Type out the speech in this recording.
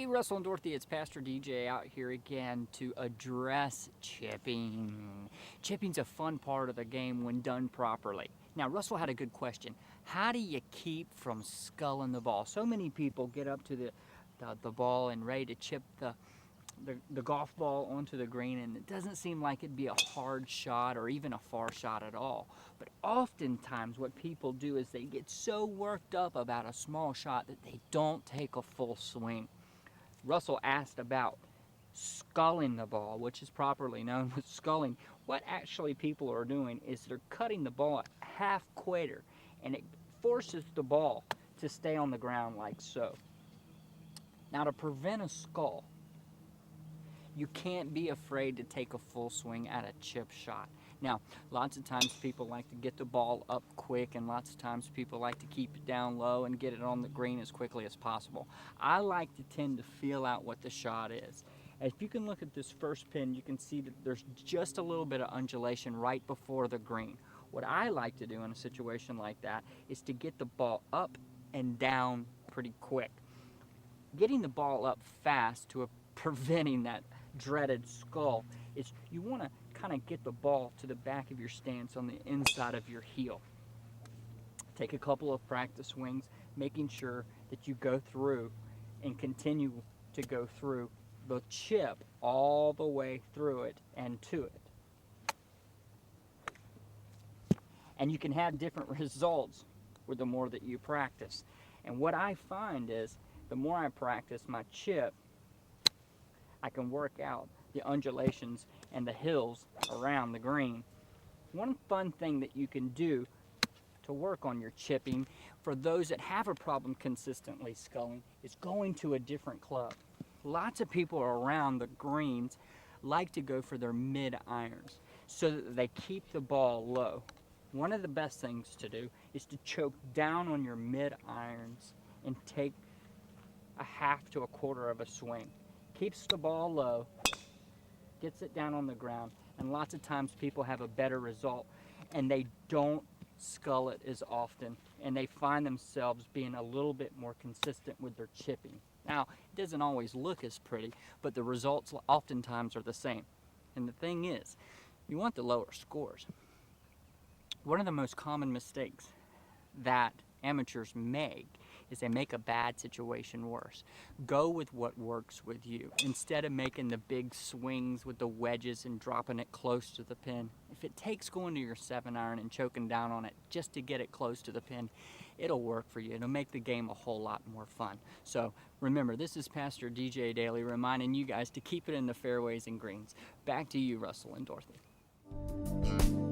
Hey Russell and Dorothy, it's Pastor DJ out here again to address chipping. Chipping's a fun part of the game when done properly. Now Russell had a good question. How do you keep from sculling the ball? So many people get up to the ball and ready to chip the golf ball onto the green, and it doesn't seem like it'd be a hard shot or even a far shot at all. But oftentimes what people do is they get so worked up about a small shot that they don't take a full swing. Russell asked about sculling the ball, which is properly known as sculling. What actually people are doing is they're cutting the ball at half equator, and it forces the ball to stay on the ground like so. Now, to prevent a skull, you can't be afraid to take a full swing at a chip shot. Now, lots of times people like to get the ball up quick, and lots of times people like to keep it down low and get it on the green as quickly as possible. I like to tend to feel out what the shot is. If you can look at this first pin, you can see that there's just a little bit of undulation right before the green. What I like to do in a situation like that is to get the ball up and down pretty quick. Getting the ball up fast to preventing that dreaded skull is you want to kind of get the ball to the back of your stance on the inside of your heel. Take a couple of practice swings, making sure that you go through and continue to go through the chip all the way through it and to it. And you can have different results with the more that you practice. And what I find is the more I practice my chip, I can work out the undulations and the hills around the green. One fun thing that you can do to work on your chipping for those that have a problem consistently sculling is going to a different club. Lots of people around the greens like to go for their mid irons so that they keep the ball low. One of the best things to do is to choke down on your mid irons and take a half to a quarter of a swing. Keeps the ball low, gets it down on the ground, and lots of times people have a better result, and they don't scull it as often, and they find themselves being a little bit more consistent with their chipping. Now, it doesn't always look as pretty, but the results oftentimes are the same. And the thing is, you want the lower scores. One of the most common mistakes that amateurs make is they make a bad situation worse. Go with what works with you. Instead of making the big swings with the wedges and dropping it close to the pin, if it takes going to your 7-iron and choking down on it just to get it close to the pin, it'll work for you. It'll make the game a whole lot more fun. So remember, this is Pastor DJ Daly reminding you guys to keep it in the fairways and greens. Back to you, Russell and Dorothy.